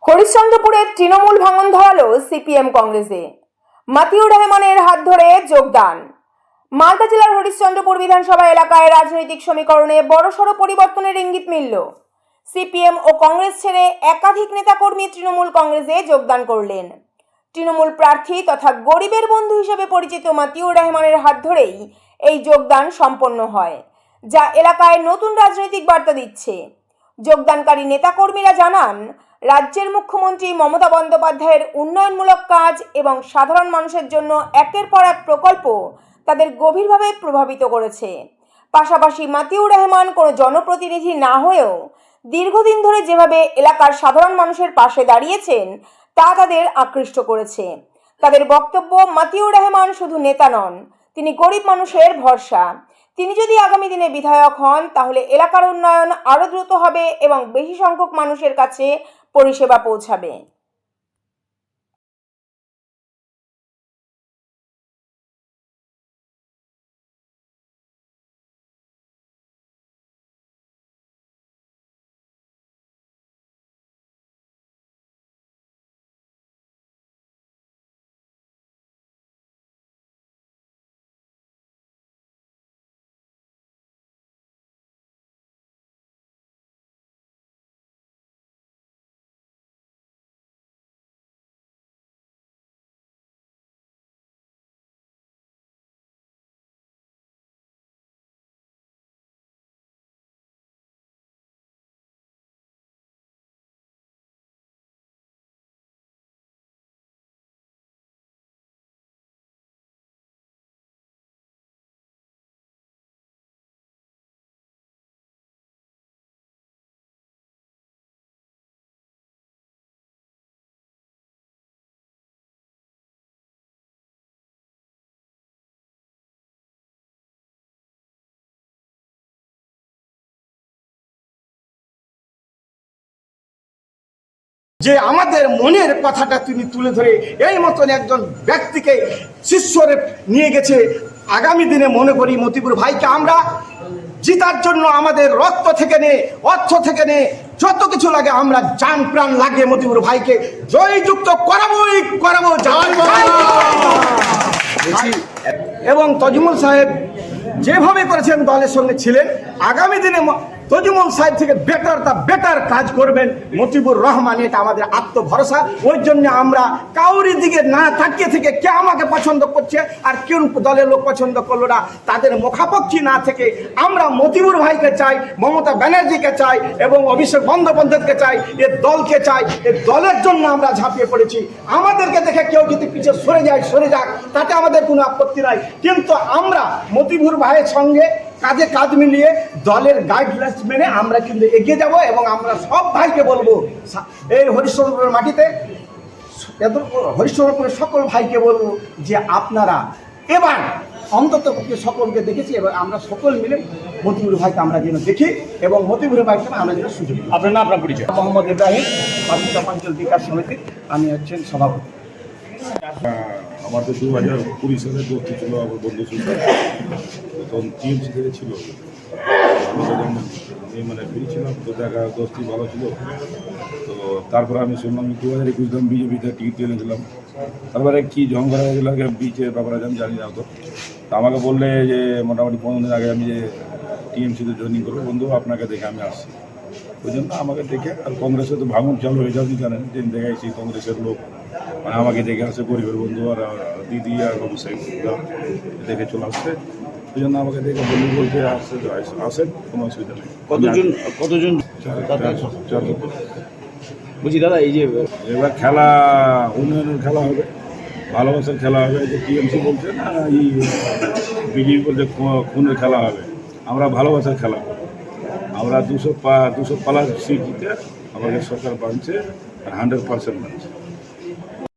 হরিশ্চন্দ্রপুরের তৃণমূল ভাঙন ধরালো সিপিএম কংগ্রেসে। মতিউর রহমানের হাত ধরে যোগদান। মালদা জেলার হরিশ্চন্দ্রপুর বিধানসভা এলাকায় রাজনৈতিক সমীকরণে বড়সড় পরিবর্তনের ইঙ্গিত মিলল। সিপিএম ও কংগ্রেস ছেড়ে একাধিক নেতাকর্মী তৃণমূল কংগ্রেসে যোগদান করলেন। তৃণমূল প্রার্থী তথা গরিবের বন্ধু হিসেবে পরিচিত মতিউর রহমানের হাত ধরেই এই যোগদান সম্পন্ন হয়, যা এলাকায় নতুন রাজনৈতিক বার্তা দিচ্ছে। যোগদানকারী নেতাকর্মীরা জানান, রাজ্যের মুখ্যমন্ত্রী মমতা বন্দ্যোপাধ্যায়ের উন্নয়নমূলক কাজ এবং সাধারণ মানুষের জন্য একের পর এক প্রকল্প তাদের গভীরভাবে প্রভাবিত করেছে। পাশাপাশি মতিউর রহমান কোনো জনপ্রতিনিধি না হয়েও দীর্ঘদিন ধরে যেভাবে এলাকার সাধারণ মানুষের পাশে দাঁড়িয়েছেন তা তাদের আকৃষ্ট করেছে। তাদের বক্তব্য, মতিউর রহমান শুধু নেতা নন, তিনি গরিব মানুষের ভরসা। তিনি যদি আগামী দিনে বিধায়ক হন তাহলে এলাকার উন্নয়ন আরও দ্রুত হবে এবং বেশি সংখ্যক মানুষের কাছে পরিষেবা পৌঁছাবে। যে আমাদের মনের কথাটা তিনি তুলে ধরে এই মতন একজন ব্যক্তিকে শিষ্যরে নিয়ে গেছে। আগামী দিনে মনে করি মতিউর ভাইকে আমরা জিতার জন্য আমাদের রক্ত থেকে নে, অর্থ থেকে নে, যত কিছু লাগে আমরা জান প্রাণ লাগে মতিউর ভাইকে জয়যুক্ত করাবোই করাবো। এবং তজমুল সাহেব যেভাবে করেছেন দলের সঙ্গে ছিলেন, আগামী দিনে তজমুল সাহেব থেকে বেটার কাজ করবেন মতিউর রহমান, এটা আমাদের আত্মভরসা। ওই জন্য আমরা কাউরি দিকে না তাকিয়ে থেকে কে আমাকে পছন্দ করছে আর কেউ দলের লোক পছন্দ করলো না, তাদের মুখাপক্ষী না থেকে আমরা মতিউর ভাইকে চাই, মমতা ব্যানার্জিকে চাই এবং অভিষেক বন্দ্যোপাধ্যায়কে চাই, এর দলকে চাই। এর দলের জন্য আমরা ঝাঁপিয়ে পড়েছি। আমাদেরকে দেখে কেউ যদি পিছিয়ে সরে যাক তাতে আমাদের কোনো আপত্তি নাই, কিন্তু আমরা মতিউর ভাইয়ের সঙ্গে কাজে কাজ মিলিয়ে দলের গাইডলাইন্স মেনে আমরা কিন্তু এগিয়ে যাব। এবং আমরা সব ভাইকে বলবো, এই হরিশ্চন্দ্রপুরের মাটিতে হরিশ্চন্দ্রপুরের সকল ভাইকে বলবো যে আপনারা এবার অন্তত সকলকে দেখেছি এবং আমরা সকল মিলে মতিউর ভাইকে আমরা যেন দেখি এবং মতিউর ভাইকে আমরা যেন সুযোগ। আপনার নাম, আপনার পরিচয়? মোহাম্মদ ইব্রাহিম, পাঁচঞ্চল বিকাশ সমিতির আমি হচ্ছেন সভাপতি। আমার তো 2020 সালে দোস্তি ছিল, আমার বন্ধু ছিল, তখন টিএমসি থেকে ছিল। আমি মানে ফিরেছিলাম তো দেখা দোস্তি ভালো ছিল। তো তারপরে আমি শুনলাম 2021 দাম বিজেপিতে টিকিট এনেছিলাম। তারপরে কী ঝঙ্গা হয়েছিল বিচের ব্যাপারে আমি জানি না। তো আমাকে বললে যে মোটামুটি 15 দিন আগে আমি যে টিএমসিতে জয়েনিং করবো, বন্ধু আপনাকে দেখে আমি আসছি। ওই জন্য আমাকে দেখে, আর কংগ্রেসে তো ভাঙন চালু হয়ে যাবে জানেন, দিন দেখাইছি কংগ্রেসের লোক মানে আমাকে দেখে আসে, গরিবের বন্ধু আর দিদি আর অভিষেক দেখে চলে আসছে। ওই জন্য আমাকে দেখে বন্ধু বলতে আসেন, কোনো অসুবিধা নেই। কতজন? 400। বলছি দাদা, এই যে এবার খেলা উন্নয়নের খেলা হবে, ভালোবাসার খেলা হবে। যে টিএমসি বলছে না, এই বিজেপি বলছে খুনের খেলা হবে, আমরা ভালোবাসার খেলা করব। আমরা 200 প্লাস সিট দিতে আমাদের সরকার বাঁধছে, আর 100% বাঁধছে।